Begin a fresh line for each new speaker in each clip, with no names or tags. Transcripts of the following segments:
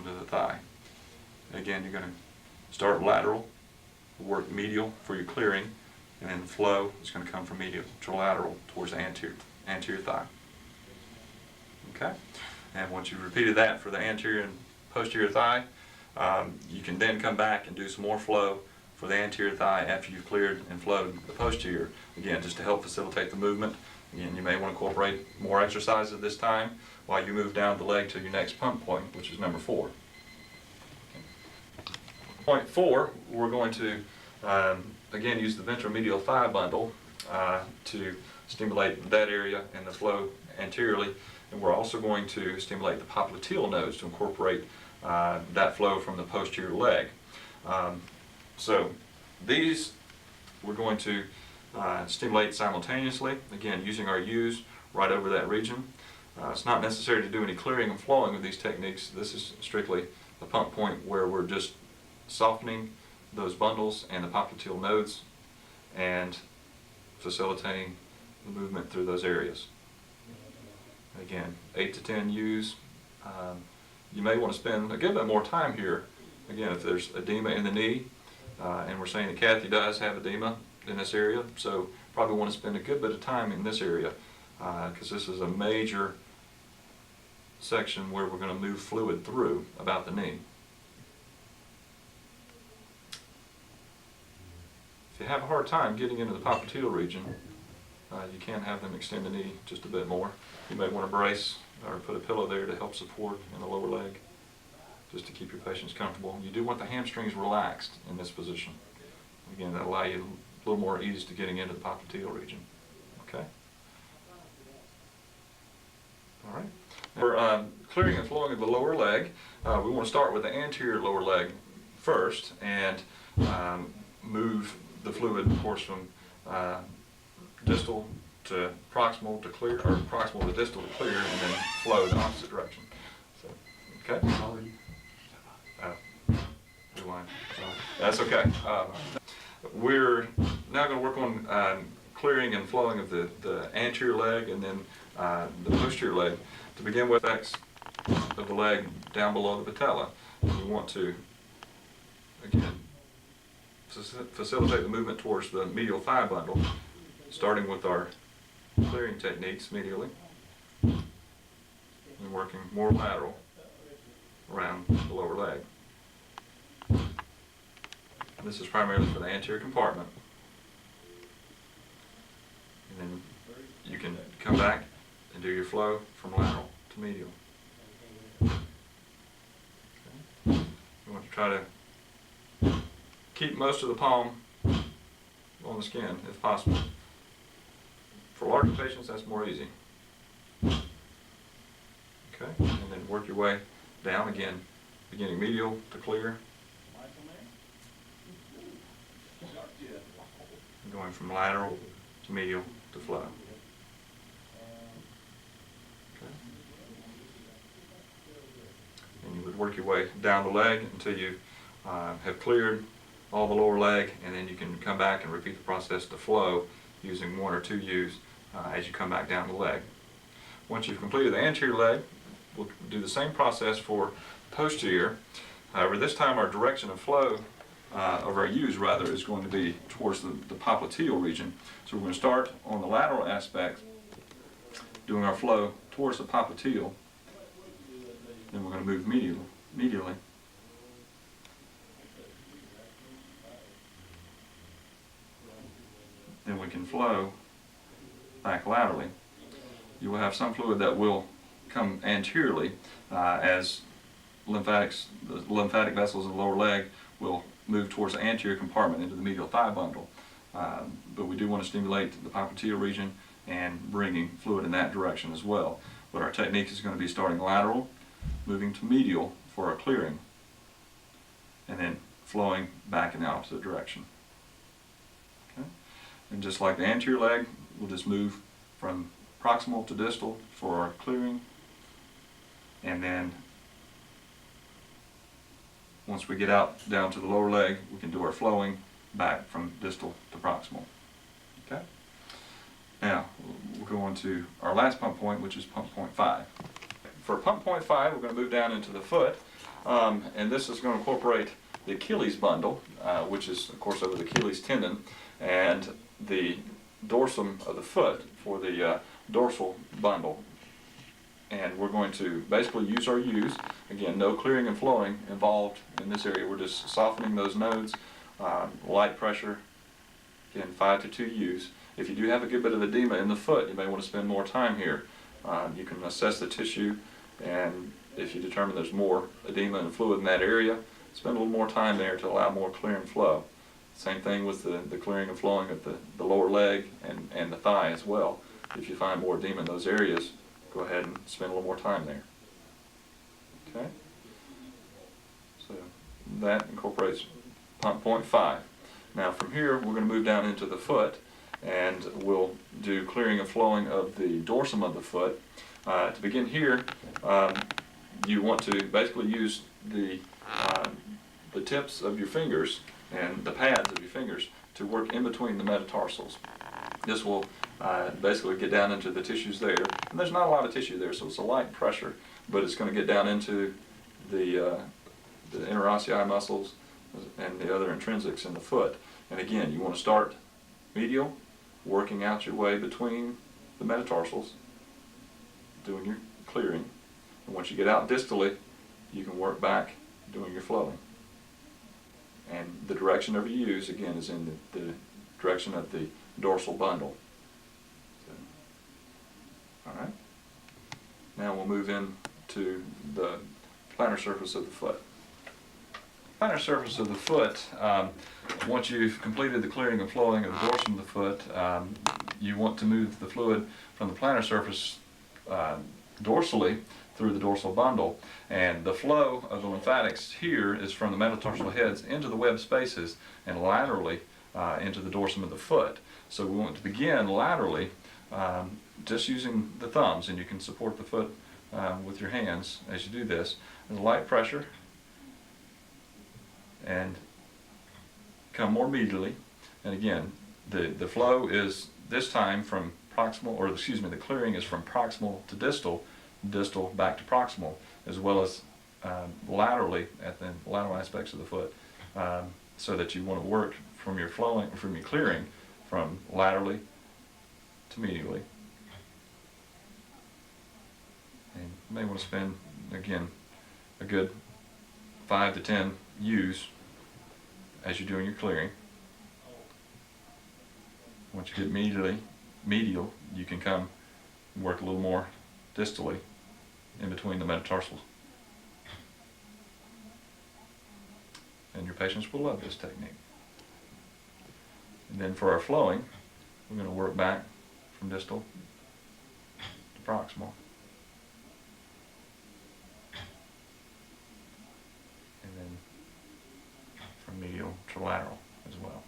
to the thigh. Again, you're going to start lateral, work medial for your clearing, and then the flow is going to come from medial to lateral towards the anterior thigh. Okay? And once you've repeated that for the anterior and posterior thigh, you can then come back and do some more flow for the anterior thigh after you've cleared and flowed the posterior, again, just to help facilitate the movement. Again, you may want to incorporate more exercises this time while you move down the leg to your next pump point, which is number 4. Point 4, we're going to again use the ventromedial thigh bundle to stimulate that area and the flow anteriorly, and we're also going to stimulate the popliteal nodes to incorporate that flow from the posterior leg. So these we're going to stimulate simultaneously, again using our U's right over that region. It's not necessary to do any clearing and flowing with these techniques. This is strictly a pump point where we're just softening those bundles and the popliteal nodes and facilitating the movement through those areas. Again, 8 to 10 U's. You may want to spend a good bit more time here. Again, if there's edema in the knee, and we're saying that Kathy does have edema in this area, so probably want to spend a good bit of time in this area because this is a major section where we're going to move fluid through about the knee. If you have a hard time getting into the popliteal region, you can have them extend the knee just a bit more. You may want to brace or put a pillow there to help support in the lower leg, just to keep your patients comfortable. You do want the hamstrings relaxed in this position. Again, that'll allow you a little more ease to getting into the popliteal region. Okay? All right. For clearing and flowing of the lower leg, we want to start with the anterior lower leg first and move the fluid, of course, from distal to proximal to clear, or proximal to distal to clear, and then flow the opposite direction. So, okay? Rewind. That's okay. We're now going to work on clearing and flowing of the anterior leg and then the posterior leg. To begin with, effects of the leg down below the patella. We want to, again, facilitate the movement towards the medial thigh bundle, starting with our clearing techniques medially and working more lateral around the lower leg. This is primarily for the anterior compartment. And then you can come back and do your flow from lateral to medial. Okay. You want to try to keep most of the palm on the skin if possible. For larger patients, that's more easy. Okay, and then work your way down again, beginning medial to clear. Going from lateral to medial to flow. Okay. And you would work your way down the leg until you have cleared all the lower leg, and then you can come back and repeat the process to flow using 1 or 2 U's as you come back down the leg. Once you've completed the anterior leg, we'll do the same process for posterior. However, this time our direction of flow of our U's rather is going to be towards the popliteal region. So we're going to start on the lateral aspect, doing our flow towards the popliteal. Then we're going to move medially. Then we can flow back laterally. You will have some fluid that will come anteriorly as the lymphatic vessels in the lower leg will move towards the anterior compartment into the medial thigh bundle. But we do want to stimulate the popliteal region and bringing fluid in that direction as well. But our technique is going to be starting lateral, moving to medial for our clearing, and then flowing back in the opposite direction. Okay? And just like the anterior leg, we'll just move from proximal to distal for our clearing, and then once we get out down to the lower leg, we can do our flowing back from distal to proximal. Okay? Now, we'll go on to our last pump point, which is pump point 5. For pump point 5, we're going to move down into the foot, And this is going to incorporate the Achilles bundle, which is of course over the Achilles tendon, and the dorsum of the foot for the dorsal bundle. And we're going to basically use our U's. Again, no clearing and flowing involved in this area. We're just softening those nodes, light pressure, again 5 to 2 U's. If you do have a good bit of edema in the foot, you may want to spend more time here. You can assess the tissue, and if you determine there's more edema and fluid in that area, spend a little more time there to allow more clear and flow. Same thing with the clearing and flowing of the lower leg and the thigh as well. If you find more edema in those areas, go ahead and spend a little more time there. Okay? So that incorporates pump point 5. Now from here we're going to move down into the foot, and we'll do clearing and flowing of the dorsum of the foot. To begin here, you want to basically use the tips of your fingers and the pads of your fingers to work in between the metatarsals. This will basically get down into the tissues there, and there's not a lot of tissue there, so it's a light pressure, but it's going to get down into the interossei muscles and the other intrinsics in the foot. And again, you want to start medial, working out your way between the metatarsals, doing your clearing, and once you get out distally, you can work back doing your flowing. And the direction of your U's, again, is in the direction of the dorsal bundle. So, all right. Now we'll move in to the plantar surface of the foot. Plantar surface of the foot, once you've completed the clearing and flowing of the dorsum of the foot, you want to move the fluid from the plantar surface dorsally through the dorsal bundle, and the flow of the lymphatics here is from the metatarsal heads into the web spaces and laterally into the dorsum of the foot. So we want to begin laterally, just using the thumbs, and you can support the foot with your hands as you do this. There's light pressure, and come more medially. And again, the flow is this time from proximal, or excuse me, the clearing is from proximal to distal, distal back to proximal, as well as laterally at the lateral aspects of the foot, so that you want to work from your flowing, from your clearing, from laterally to medially. And you may want to spend, again, a good 5 to 10 U's as you're doing your clearing. Once you get medial, you can come and work a little more distally in between the metatarsals. And your patients will love this technique. And then for our flowing, we're going to work back from distal to proximal. And then from medial to lateral as well.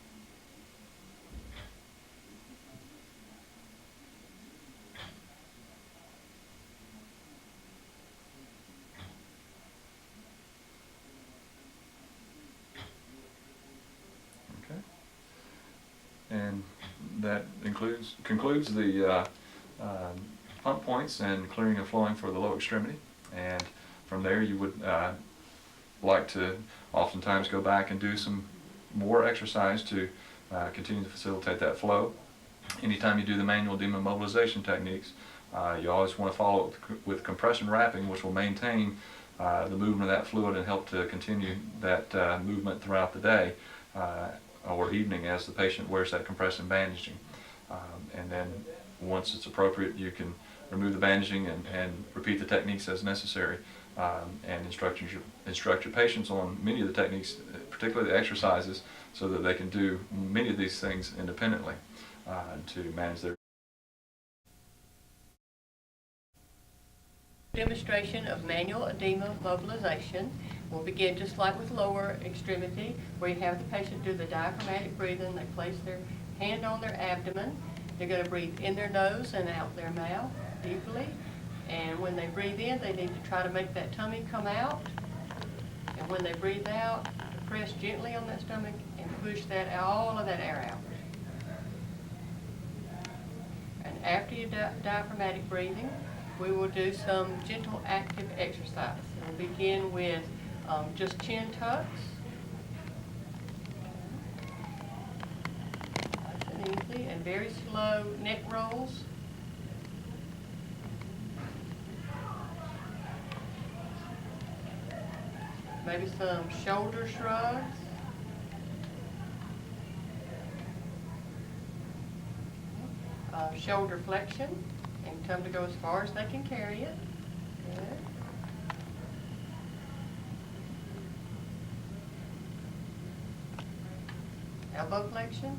And that concludes the pump points and clearing and flowing for the low extremity. And from there you would like to oftentimes go back and do some more exercise to continue to facilitate that flow. Anytime you do the manual demobilization techniques, you always want to follow it with compression wrapping, which will maintain the movement of that fluid and help to continue that movement throughout the day or evening as the patient wears that compression bandaging. And then once it's appropriate, you can remove the bandaging and repeat the techniques as necessary, and instruct your patients on many of the techniques, particularly the exercises, so that they can do many of these things independently to manage their
demonstration of manual edema mobilization. We'll begin just like with lower extremity, where you have the patient do the diaphragmatic breathing. They place their hand on their abdomen. They're going to breathe in their nose and out their mouth deeply. And when they breathe in, they need to try to make that tummy come out. And when they breathe out, press gently on that stomach and push all of that air out. And after your diaphragmatic breathing, we will do some gentle active exercise. We'll begin with Just chin tucks. Nice and easy, and very slow neck rolls. Maybe some shoulder shrugs. Shoulder flexion, and come to go as far as they can carry it. Good. Elbow flexion.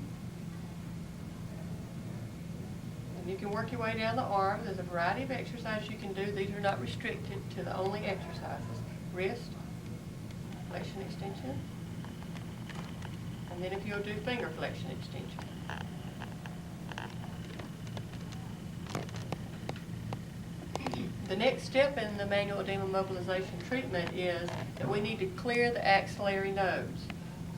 And you can work your way down the arm. There's a variety of exercises you can do. These are not restricted to the only exercises. Wrist, flexion extension, and then if you'll do finger flexion extension. The next step in the manual edema mobilization treatment is that we need to clear the axillary nodes,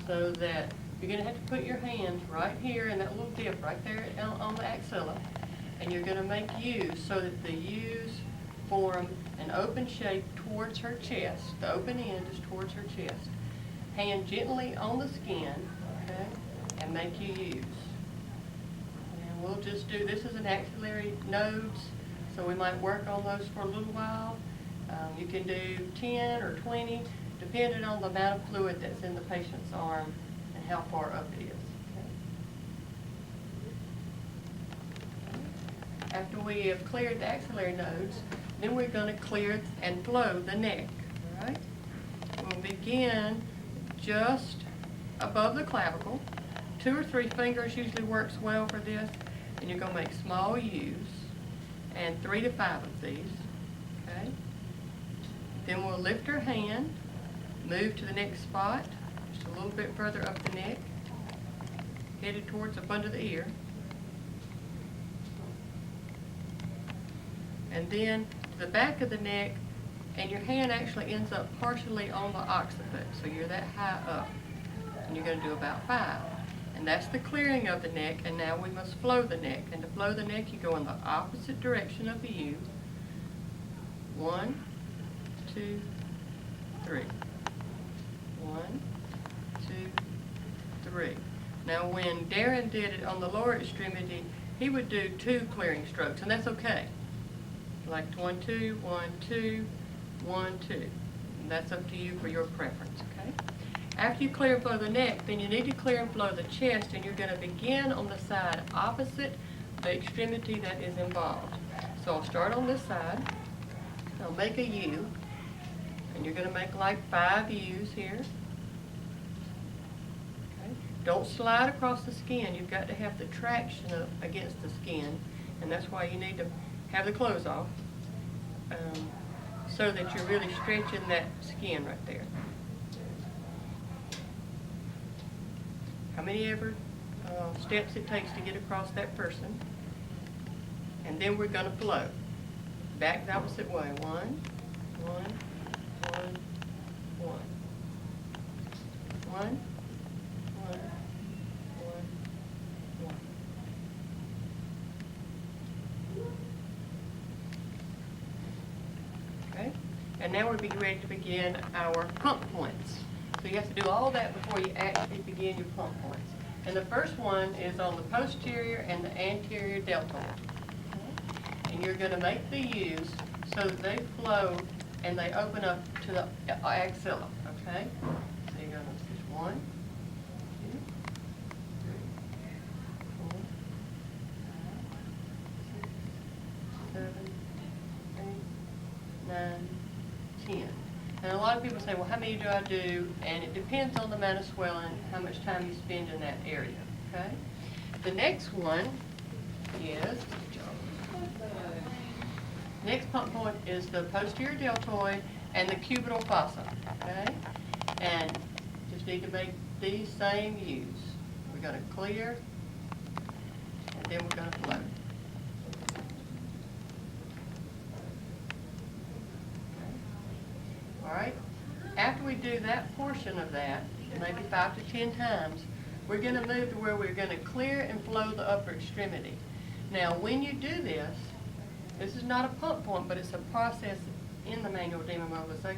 so that you're going to have to put your hands right here in that little dip right there on the axilla, and you're going to make U's so that the U's form an open shape towards her chest. The open end is towards her chest. Hand gently on the skin, okay, and make you U's. And we'll just do, this is an axillary nodes, so we might work on those for a little while. You can do 10 or 20, depending on the amount of fluid that's in the patient's arm and how far up it is. Okay. After we have cleared the axillary nodes, then we're going to clear and flow the neck. All right? We'll begin just above the clavicle. 2 or 3 fingers usually works well for this, and you're going to make small U's, and 3 to 5 of these. Okay? Then we'll lift her hand, move to the next spot, just a little bit further up the neck, headed towards up under the ear. And then to the back of the neck, and your hand actually ends up partially on the occiput, so you're that high up. And you're going to do about 5. And that's the clearing of the neck, and now we must flow the neck. And to flow the neck, you go in the opposite direction of the U. 1, 2, 3. 1, 2, 3. Now when Darren did it on the lower extremity, he would do 2 clearing strokes, and that's okay. Like 1, 2, 1, 2, 1, 2. And that's up to you for your preference, okay? After you clear and flow the neck, then you need to clear and flow the chest, and you're going to begin on the side opposite the extremity that is involved. So I'll start on this side. I'll make a U, and you're going to make like 5 U's here. Okay. Don't slide across the skin. You've got to have the traction against the skin, and that's why you need to have the clothes off, so that you're really stretching that skin right there. How many ever steps it takes to get across that person. And then we're going to flow. Back the opposite way. 1, 1, 1, 1. 1, 1, 1, 1. Okay? And now we'll be ready to begin our pump points. So you have to do all that before you actually begin your pump points. And the first one is on the posterior and the anterior deltoid. And you're going to make the U's so that they flow and they open up to the axilla, okay? So you're going to just 1, 2, 3, 4, 5, 6, 7, 8, 9, 10. And a lot of people say, well, how many do I do? And it depends on the amount of swelling, how much time you spend in that area, okay? The next one is, next pump point is the posterior deltoid and the cubital fossa, okay? And just need to make these same U's. We're going to clear, and then we're going to flow. All right? After we do that portion of that, maybe 5 to 10 times, we're going to move to where we're going to clear and flow the upper extremity. Now, when you do this, this is not a pump point, but it's a process in the manual edema mobilization.